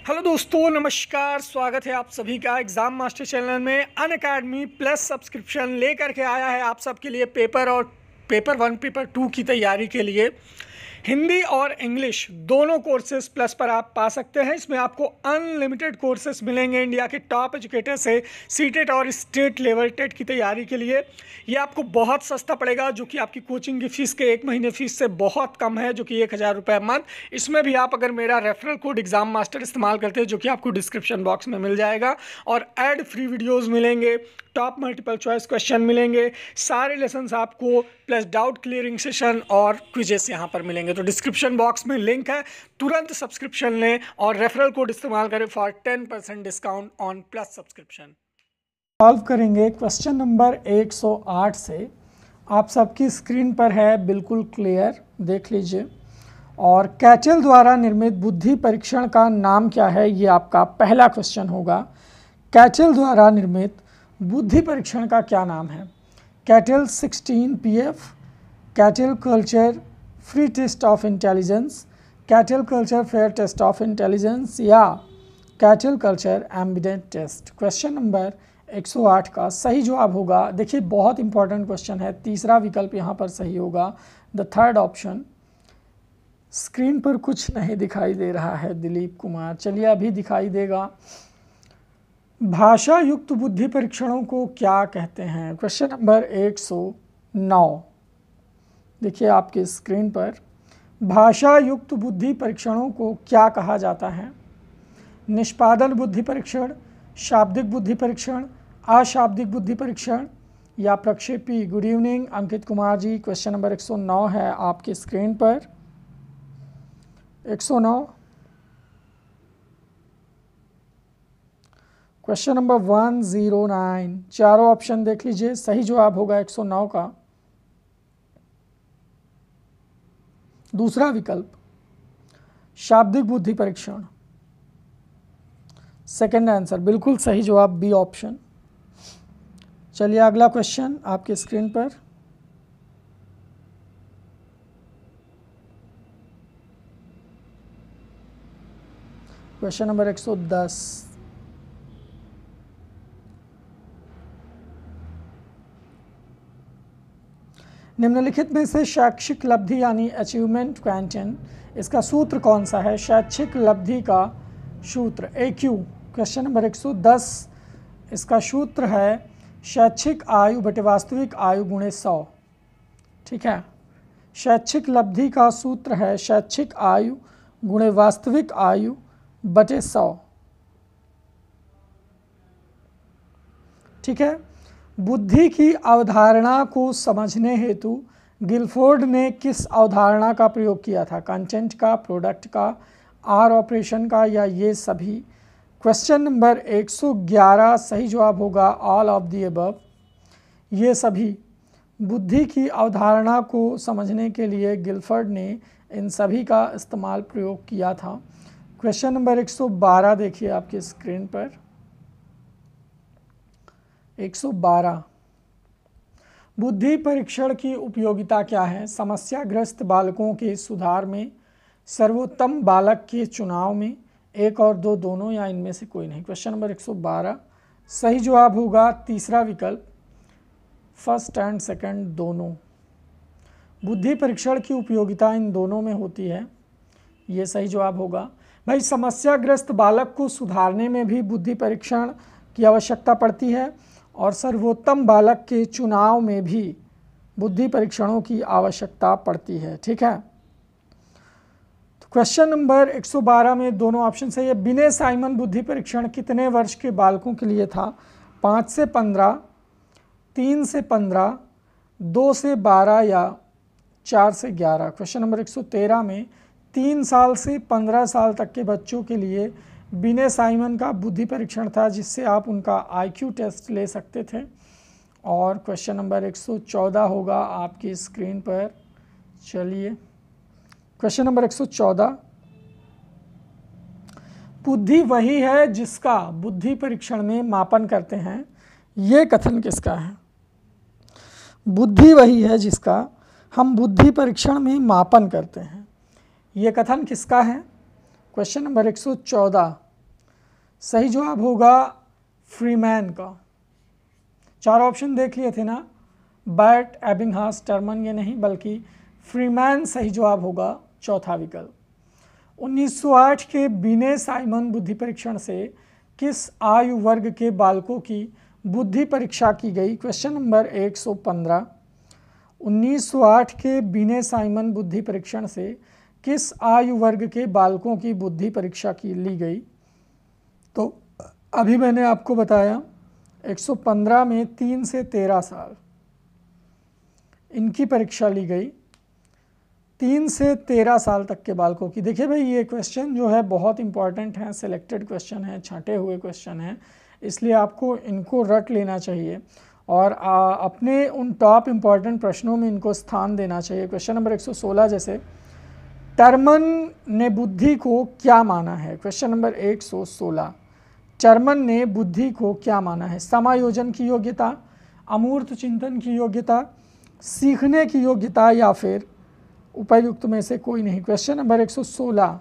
Hello दोस्तों, नमस्कार। स्वागत है आप सभी का एग्ज़ाम मास्टर चैनल में। अनअकैडमी प्लस सब्सक्रिप्शन लेकर के आया है आप सबके लिए पेपर 1 पेपर 2 की तैयारी के लिए हिंदी और इंग्लिश दोनों कोर्सेज प्लस पर आप पा सकते हैं। इसमें आपको अनलिमिटेड कोर्सेज मिलेंगे इंडिया के टॉप एजुकेटर से सीटेट और स्टेट लेवल टेट की तैयारी के लिए। ये आपको बहुत सस्ता पड़ेगा, जो कि आपकी कोचिंग की फ़ीस के 1 महीने फ़ीस से बहुत कम है, जो कि 1000 रुपये मंथ। इसमें भी आप अगर मेरा रेफरल कोड एग्ज़ाम मास्टर इस्तेमाल करते हैं, जो कि आपको डिस्क्रिप्शन बॉक्स में मिल जाएगा, और एड फ्री वीडियोज़ मिलेंगे, टॉप मल्टीपल चॉइस क्वेश्चन मिलेंगे, सारे लेसन्स आपको प्लस डाउट क्लियरिंग सेशन और क्विजेस यहाँ पर मिलेंगे। तो डिस्क्रिप्शन बॉक्स में लिंक है, तुरंत सब्सक्रिप्शन लें और रेफरल कोड इस्तेमाल करें for 10% discount on plus subscription. Solve करेंगे क्वेश्चन नंबर 108 से। आप सबकी स्क्रीन पर है, बिल्कुल क्लियर, देख लीजिए। और कैटल द्वारा निर्मित बुद्धि परीक्षण का नाम क्या है, ये आपका पहला क्वेश्चन होगा। कैटल द्वारा निर्मित बुद्धि परीक्षण का क्या नाम है? Cattell 16 PF, Cattell culture free test of intelligence, Cattell culture fair test of intelligence, या Cattell culture embedded test. Question number 108 का सही जवाब होगा, देखिए बहुत इंपॉर्टेंट क्वेश्चन है, तीसरा विकल्प यहाँ पर सही होगा, द थर्ड ऑप्शन। स्क्रीन पर कुछ नहीं दिखाई दे रहा है दिलीप कुमार, चलिए अभी दिखाई देगा। भाषा युक्त बुद्धि परीक्षणों को क्या कहते हैं? क्वेश्चन नंबर 109, देखिए आपके स्क्रीन पर, भाषा युक्त बुद्धि परीक्षणों को क्या कहा जाता है? निष्पादन बुद्धि परीक्षण, शाब्दिक बुद्धि परीक्षण, अशाब्दिक बुद्धि परीक्षण, या प्रक्षेपी। Good evening Ankit Kumar ji. Question number 109 है आपकी स्क्रीन पर, 109। क्वेश्चन नंबर 109, चारों ऑप्शन देख लीजिए, सही जवाब होगा 109 का दूसरा विकल्प, शाब्दिक बुद्धि परीक्षण। सेकंड आंसर बिल्कुल सही जवाब बी ऑप्शन। चलिए अगला क्वेश्चन आपके स्क्रीन पर, क्वेश्चन नंबर 110। निम्नलिखित में से शैक्षिक लब्धि यानी अचीवमेंट क्वांटिन, इसका सूत्र कौन सा है? शैक्षिक लब्धि का सूत्र AQ। क्वेश्चन नंबर 110, इसका सूत्र है शैक्षिक आयु बटे वास्तविक आयु गुणे 100। ठीक है, शैक्षिक लब्धि का सूत्र है शैक्षिक आयु गुणे वास्तविक आयु बटे 100। ठीक है, बुद्धि की अवधारणा को समझने हेतु गिलफोर्ड ने किस अवधारणा का प्रयोग किया था? कंटेंट का, प्रोडक्ट का, आर ऑपरेशन का, या ये सभी? क्वेश्चन नंबर 111 सही जवाब होगा ऑल ऑफ द अबव, ये सभी। बुद्धि की अवधारणा को समझने के लिए गिलफोर्ड ने इन सभी का इस्तेमाल प्रयोग किया था। क्वेश्चन नंबर 112 देखिए आपकी स्क्रीन पर, 112, बुद्धि परीक्षण की उपयोगिता क्या है? समस्याग्रस्त बालकों के सुधार में, सर्वोत्तम बालक के चुनाव में, 1 और 2 दोनों, या इनमें से कोई नहीं। क्वेश्चन नंबर 112 सही जवाब होगा तीसरा विकल्प, फर्स्ट एंड सेकंड दोनों। बुद्धि परीक्षण की उपयोगिता इन दोनों में होती है, ये सही जवाब होगा। भाई समस्याग्रस्त बालक को सुधारने में भी बुद्धि परीक्षण की आवश्यकता पड़ती है, और सर्वोत्तम बालक के चुनाव में भी बुद्धि परीक्षणों की आवश्यकता पड़ती है। ठीक है, तो क्वेश्चन नंबर 112 में दोनों ऑप्शन सही है। बिने साइमन बुद्धि परीक्षण कितने वर्ष के बालकों के लिए था? 5 से 15, 3 से 15, 2 से 12, या 4 से 11? क्वेश्चन नंबर 113 में 3 साल से 15 साल तक के बच्चों के लिए बिने साइमन का बुद्धि परीक्षण था, जिससे आप उनका IQ टेस्ट ले सकते थे। और क्वेश्चन नंबर 114 होगा आपकी स्क्रीन पर, चलिए क्वेश्चन नंबर 114, बुद्धि वही है जिसका बुद्धि परीक्षण में मापन करते हैं, ये कथन किसका है? बुद्धि वही है जिसका हम बुद्धि परीक्षण में मापन करते हैं, ये कथन किसका है? क्वेश्चन नंबर 114 सही जवाब होगा फ्रीमैन का। 4 ऑप्शन देख लिए थे ना, बैट, एबिंगहास, टर्मन, ये नहीं बल्कि फ्रीमैन सही जवाब होगा चौथा विकल्प। 1908 के बिने साइमन बुद्धि परीक्षण से किस आयु वर्ग के बालकों की बुद्धि परीक्षा की गई? Question number 115। 1908 के बिने साइमन बुद्धि परीक्षण से किस आयु वर्ग के बालकों की बुद्धि परीक्षा की ली गई? तो अभी मैंने आपको बताया 115 में 3 से 13 साल इनकी परीक्षा ली गई, 3 से 13 साल तक के बालकों की। देखिए भाई, ये क्वेश्चन जो है बहुत इंपॉर्टेंट है, सिलेक्टेड क्वेश्चन है, छांटे हुए क्वेश्चन है, इसलिए आपको इनको रट लेना चाहिए और अपने उन टॉप इम्पॉर्टेंट प्रश्नों में इनको स्थान देना चाहिए। क्वेश्चन नंबर 116 जैसे, टर्मन ने बुद्धि को क्या माना है? क्वेश्चन नंबर 116, टर्मन ने बुद्धि को क्या माना है? समायोजन की योग्यता, अमूर्त चिंतन की योग्यता, सीखने की योग्यता, या फिर उपर्युक्त में से कोई नहीं। क्वेश्चन नंबर 116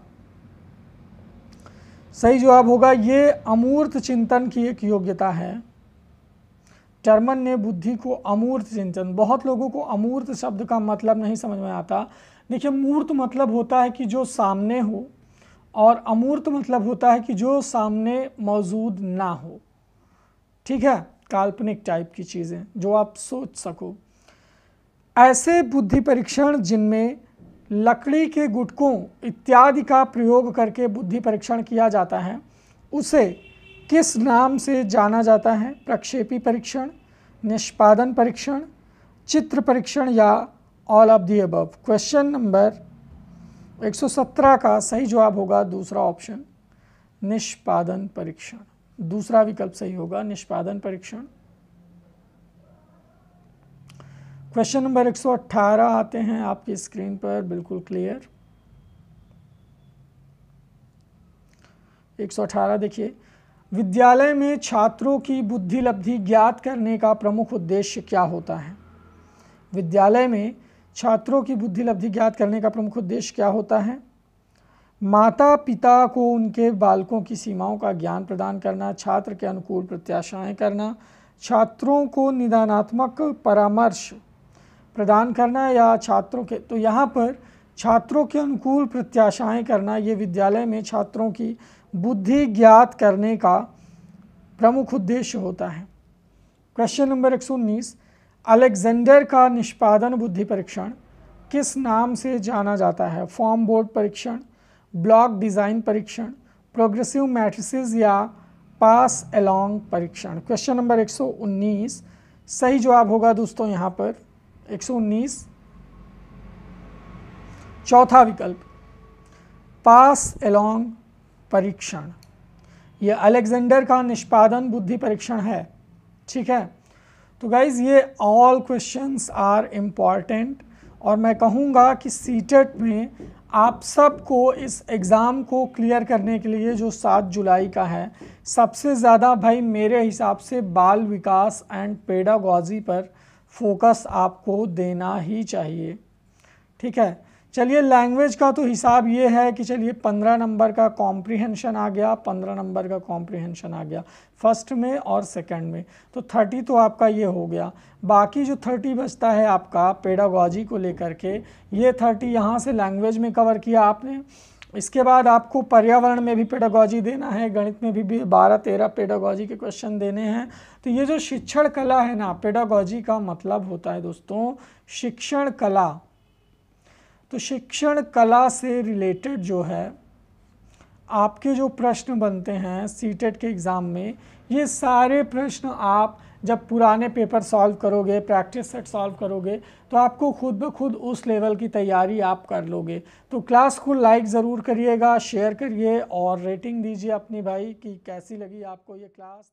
सही जवाब होगा ये अमूर्त चिंतन की एक योग्यता है। टर्मन ने बुद्धि को अमूर्त चिंतन, बहुत लोगों को अमूर्त शब्द का मतलब नहीं समझ में आता। देखिए, मूर्त मतलब होता है कि जो सामने हो और अमूर्त मतलब होता है कि जो सामने मौजूद ना हो। ठीक है, काल्पनिक टाइप की चीज़ें जो आप सोच सको। ऐसे बुद्धि परीक्षण जिनमें लकड़ी के गुटकों इत्यादि का प्रयोग करके बुद्धि परीक्षण किया जाता है उसे किस नाम से जाना जाता है? प्रक्षेपी परीक्षण, निष्पादन परीक्षण, चित्र परीक्षण, या all of the above. Question number 117 का सही जवाब होगा दूसरा ऑप्शन, निष्पादन परीक्षण। दूसरा विकल्प सही होगा, निष्पादन परीक्षण। क्वेश्चन नंबर 118 आते हैं आपकी स्क्रीन पर, बिल्कुल क्लियर। 118 देखिए, विद्यालय में छात्रों की बुद्धि लब्धि ज्ञात करने का प्रमुख उद्देश्य क्या होता है? विद्यालय में छात्रों की बुद्धि लब्धि ज्ञात करने का प्रमुख उद्देश्य क्या होता है? माता पिता को उनके बालकों की सीमाओं का ज्ञान प्रदान करना, छात्र के अनुकूल प्रत्याशाएं करना, छात्रों को निदानात्मक परामर्श प्रदान करना, या छात्रों के, तो यहाँ पर छात्रों के अनुकूल प्रत्याशाएं करना ये विद्यालय में छात्रों की बुद्धि ज्ञात करने का प्रमुख उद्देश्य होता है। क्वेश्चन नंबर 119, अलेक्जेंडर का निष्पादन बुद्धि परीक्षण किस नाम से जाना जाता है? फॉर्म बोर्ड परीक्षण, ब्लॉक डिज़ाइन परीक्षण, प्रोग्रेसिव मैट्रिसेस, या पास अलोंग परीक्षण। क्वेश्चन नंबर 119 सही जवाब होगा दोस्तों यहाँ पर 119 चौथा विकल्प, पास अलोंग परीक्षण। यह अलेक्जेंडर का निष्पादन बुद्धि परीक्षण है। ठीक है, तो गाइज ये ऑल क्वेश्चंस आर इम्पॉर्टेंट और मैं कहूँगा कि सीटेट में आप सबको इस एग्ज़ाम को क्लियर करने के लिए जो 7 जुलाई का है, सबसे ज़्यादा भाई मेरे हिसाब से बाल विकास एंड पेडागॉजी पर फोकस आपको देना ही चाहिए। ठीक है, चलिए लैंग्वेज का तो हिसाब ये है कि चलिए 15 नंबर का कॉम्प्रिहेंशन आ गया, 15 नंबर का कॉम्प्रिहेंशन आ गया फर्स्ट में और सेकंड में, तो 30 तो आपका ये हो गया। बाकी जो 30 बचता है आपका पेडागॉजी को लेकर के, ये 30 यहाँ से लैंग्वेज में कवर किया आपने। इसके बाद आपको पर्यावरण में भी पेडागॉजी देना है, गणित में भी 12-13 पेडागॉजी के क्वेश्चन देने हैं। तो ये जो शिक्षण कला है ना, पेडागॉजी का मतलब होता है दोस्तों शिक्षण कला। तो शिक्षण कला से रिलेटेड जो है आपके जो प्रश्न बनते हैं सीटेट के एग्ज़ाम में, ये सारे प्रश्न आप जब पुराने पेपर सॉल्व करोगे, प्रैक्टिस सेट सॉल्व करोगे, तो आपको खुद ब खुद उस लेवल की तैयारी आप कर लोगे। तो क्लास को लाइक ज़रूर करिएगा, शेयर करिए और रेटिंग दीजिए अपनी भाई कि कैसी लगी आपको ये क्लास।